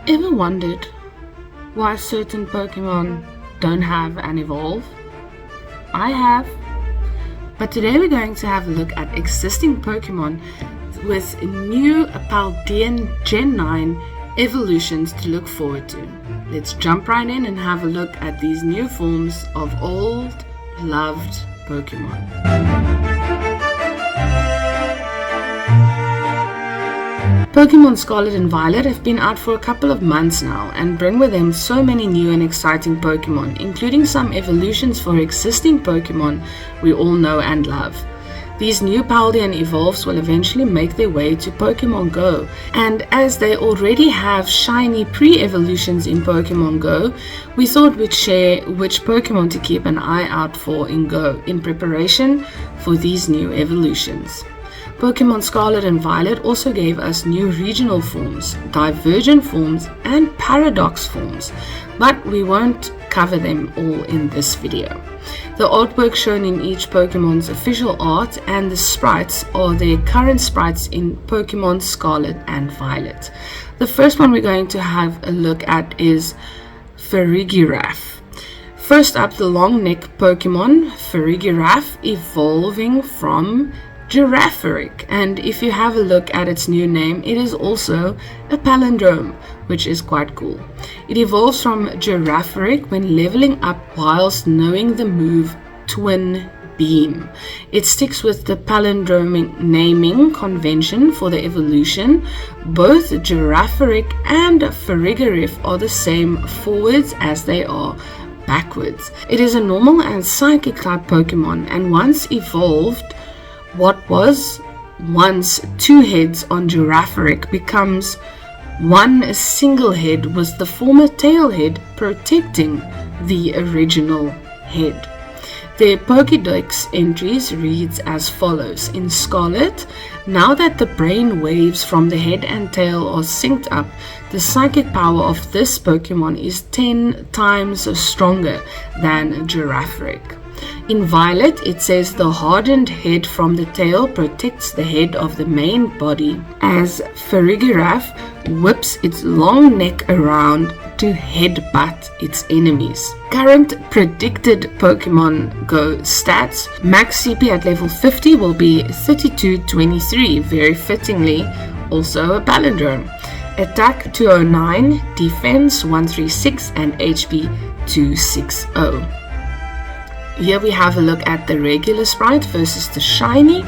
Ever wondered why certain Pokemon don't have an evolve? I have. But today we're going to have a look at existing Pokemon with new Paldean Gen 9 evolutions to look forward to. Let's jump right in and have a look at these new forms of old, loved Pokemon. Pokemon Scarlet and Violet have been out for a couple of months now and bring with them so many new and exciting Pokemon, including some evolutions for existing Pokemon we all know and love. These new Paldean evolves will eventually make their way to Pokemon Go, and as they already have shiny pre-evolutions in Pokemon Go, we thought we'd share which Pokemon to keep an eye out for in Go in preparation for these new evolutions. Pokemon Scarlet and Violet also gave us new regional forms, divergent forms, and paradox forms, but we won't cover them all in this video. The artwork shown in each Pokemon's official art and the sprites are their current sprites in Pokemon Scarlet and Violet. The first one we're going to have a look at is Farigiraf. First up, the long neck Pokemon Farigiraf evolving from Giraffaric, and if you have a look at its new name, it is also a palindrome, which is quite cool. It evolves from Giraffaric when leveling up whilst knowing the move Twin Beam. It sticks with the palindromic naming convention for the evolution. Both Giraffaric and Farigiraf are the same forwards as they are backwards. It is a normal and psychic type Pokemon, and once evolved, what was once two heads on Giraffaric becomes one single head with the former tail head protecting the original head. Their Pokédex entries reads as follows. In Scarlet, now that the brain waves from the head and tail are synced up, the psychic power of this Pokemon is 10 times stronger than Giraffaric. In Violet, it says the hardened head from the tail protects the head of the main body as Farigiraf whips its long neck around to headbutt its enemies. Current predicted Pokemon Go stats: max CP at level 50 will be 3223, very fittingly also a palindrome. Attack 209, defense 136, and HP 260. Here we have a look at the regular sprite versus the shiny.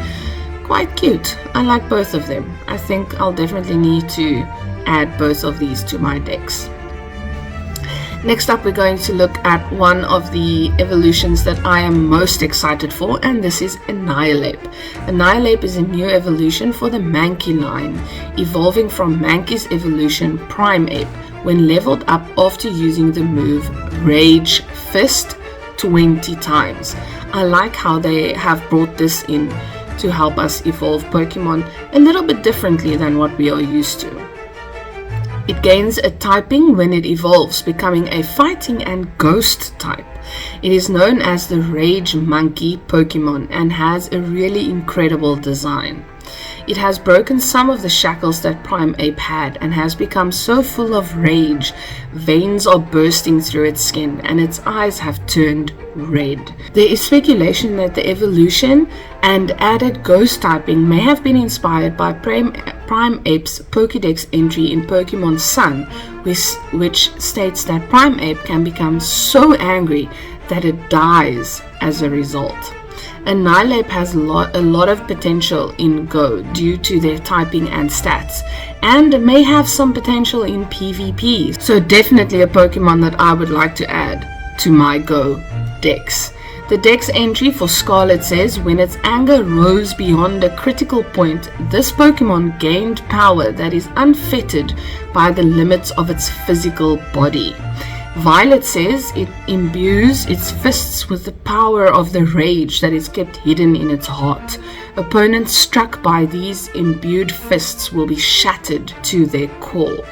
Quite cute. I like both of them. I think I'll definitely need to add both of these to my decks. Next up, we're going to look at one of the evolutions that I am most excited for, and this is Annihilape. Annihilape is a new evolution for the Mankey line, evolving from Mankey's evolution Primeape when leveled up after using the move Rage Fist 20 times. I like how they have brought this in to help us evolve Pokemon a little bit differently than what we are used to. It gains a typing when it evolves, becoming a fighting and ghost type. It is known as the Rage Monkey Pokemon and has a really incredible design. It has broken some of the shackles that Primeape had and has become so full of rage, veins are bursting through its skin and its eyes have turned red. There is speculation that the evolution and added ghost typing may have been inspired by Primeape's Pokédex entry in Pokemon Sun, which states that Primeape can become so angry that it dies as a result. Annihilape has a lot of potential in Go due to their typing and stats, and may have some potential in PvP, so definitely a Pokemon that I would like to add to my Go decks. The dex entry for Scarlet says, when its anger rose beyond a critical point, this Pokemon gained power that is unfettered by the limits of its physical body. Violet says it imbues its fists with the power of the rage that is kept hidden in its heart. Opponents struck by these imbued fists will be shattered to their core.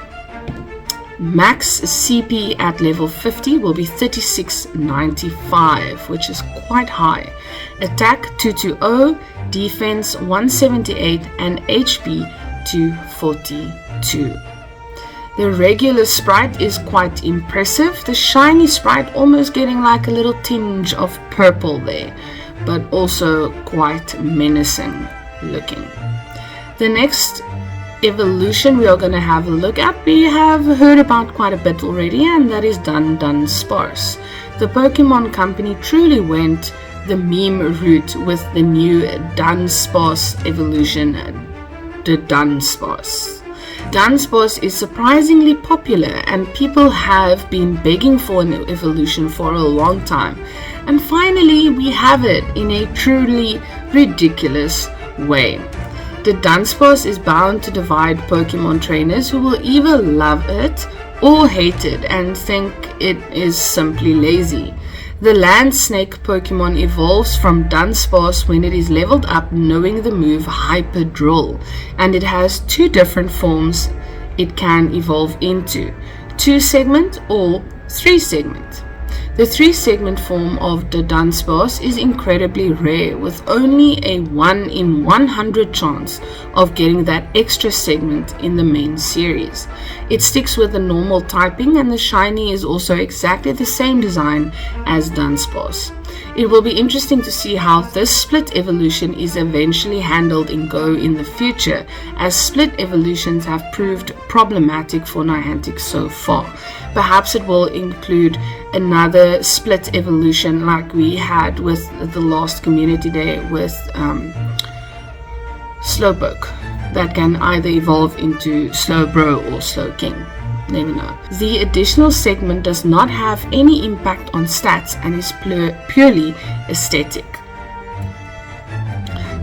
Max CP at level 50 will be 3695, which is quite high. Attack 220, defense 178, and HP 242. The regular sprite is quite impressive, the shiny sprite almost getting like a little tinge of purple there, but also quite menacing looking. The next evolution we are going to have a look at, we have heard about quite a bit already, and that is Dudunsparce. The Pokemon Company truly went the meme route with the new Dudunsparce evolution, Dudunsparce. Dudunsparce is surprisingly popular, and people have been begging for an evolution for a long time. And finally, we have it in a truly ridiculous way. Dudunsparce is bound to divide Pokemon trainers who will either love it or hate it and think it is simply lazy. The land snake Pokemon evolves from Dudunsparce when it is leveled up knowing the move Hyper Drill, and it has two different forms it can evolve into, 2-segment or 3-segment. The 3-segment form of Dudunsparce is incredibly rare, with only a 1 in 100 chance of getting that extra segment in the main series. It sticks with the normal typing, and the shiny is also exactly the same design as Dudunsparce. It will be interesting to see how this split evolution is eventually handled in Go in the future, as split evolutions have proved problematic for Niantic so far. Perhaps it will include another split evolution like we had with the last community day with Slowpoke, that can either evolve into Slowbro or Slowking. Never know. The additional segment does not have any impact on stats and is purely aesthetic.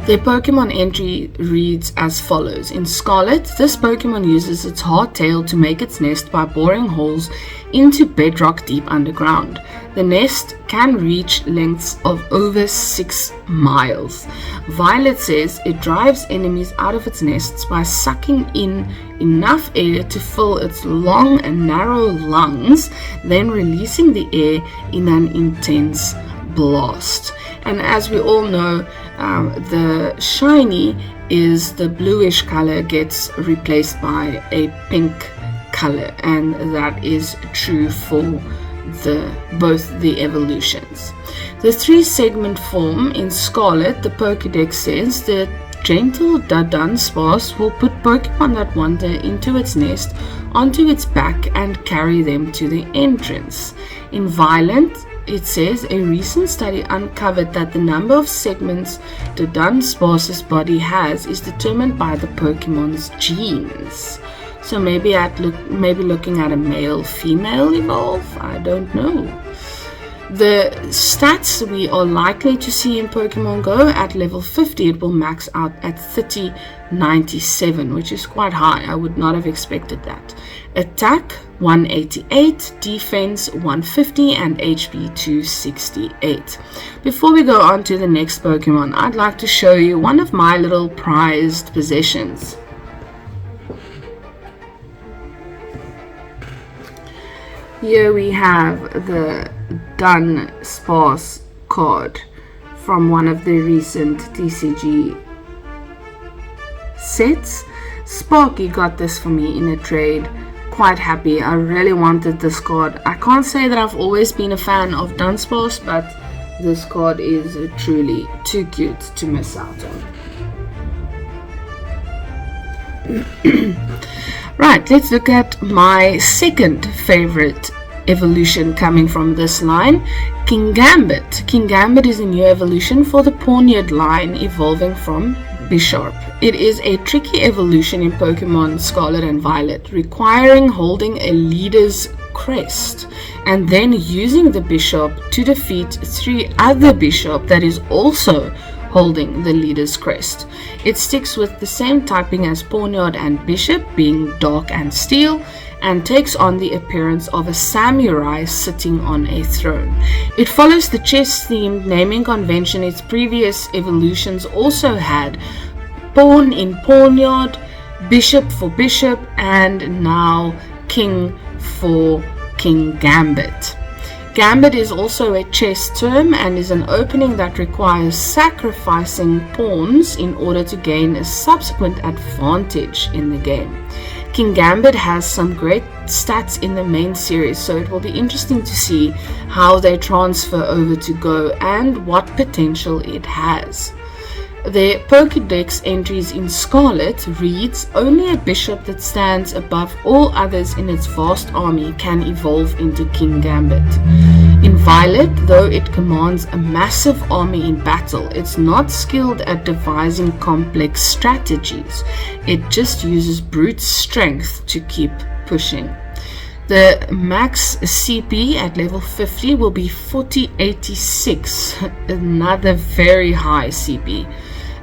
The Pokemon entry reads as follows. In Scarlet, this Pokemon uses its hardtail to make its nest by boring holes into bedrock deep underground. The nest can reach lengths of over 6 miles. Violet says it drives enemies out of its nests by sucking in enough air to fill its long and narrow lungs, then releasing the air in an intense blast. And as we all know, the shiny is the bluish color gets replaced by a pink color, and that is true for both the evolutions. The 3-segment form in Scarlet, the Pokédex says that gentle Dudunsparce will put Pokemon that wander into its nest onto its back and carry them to the entrance. In Violet, it says a recent study uncovered that the number of segments Dudunsparce's body has is determined by the Pokemon's genes. So maybe looking at a male-female evolve, I don't know. The stats we are likely to see in Pokemon Go at level 50, it will max out at 3097, which is quite high. I would not have expected that. Attack 188, defense 150, and HP 268. Before we go on to the next Pokemon, I'd like to show you one of my little prized possessions. Here we have the Dudunsparce card from one of the recent TCG sets. Sparky got this for me in a trade. Quite happy. I really wanted this card. I can't say that I've always been a fan of Dudunsparce, but this card is truly too cute to miss out on. Right, let's look at my second favorite evolution coming from this line, Kingambit. Kingambit is a new evolution for the Pawniard line, evolving from Bisharp. It is a tricky evolution in Pokemon Scarlet and Violet, requiring holding a leader's crest and then using the Bisharp to defeat 3 other Bisharp that is also holding the leader's crest. It sticks with the same typing as Pawniard and Bishop, being dark and steel, and takes on the appearance of a samurai sitting on a throne. It follows the chess-themed naming convention its previous evolutions also had: Pawn in Pawniard, Bishop for Bishop, and now King for Kingambit. Gambit is also a chess term and is an opening that requires sacrificing pawns in order to gain a subsequent advantage in the game. Kingambit has some great stats in the main series, so it will be interesting to see how they transfer over to Go and what potential it has. Their Pokédex entries in Scarlet reads, only a bishop that stands above all others in its vast army can evolve into Kingambit. In Violet, though it commands a massive army in battle, it's not skilled at devising complex strategies. It just uses brute strength to keep pushing. The max CP at level 50 will be 4086, another very high CP.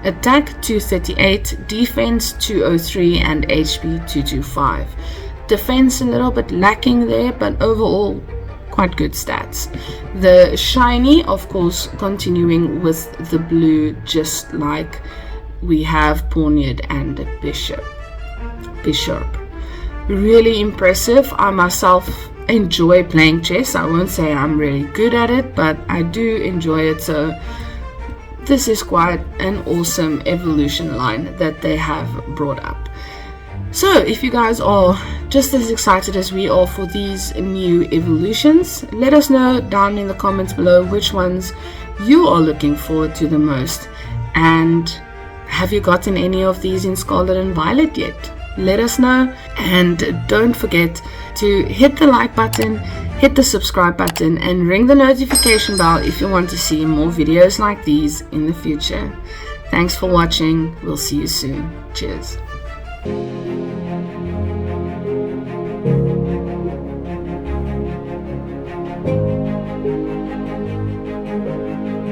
Attack 238, defense 203 and HP 225. Defense a little bit lacking there, but overall quite good stats. The shiny, of course, continuing with the blue, just like we have Pawniard and Bishop. Really impressive. I myself enjoy playing chess. I won't say I'm really good at it, but I do enjoy it, so this is quite an awesome evolution line that they have brought up. So if you guys are just as excited as we are for these new evolutions, let us know down in the comments below which ones you are looking forward to the most, and have you gotten any of these in Scarlet and Violet yet? Let us know, and don't forget to hit the like button, hit the subscribe button, and ring the notification bell if you want to see more videos like these in the future. Thanks for watching. We'll see you soon. Cheers.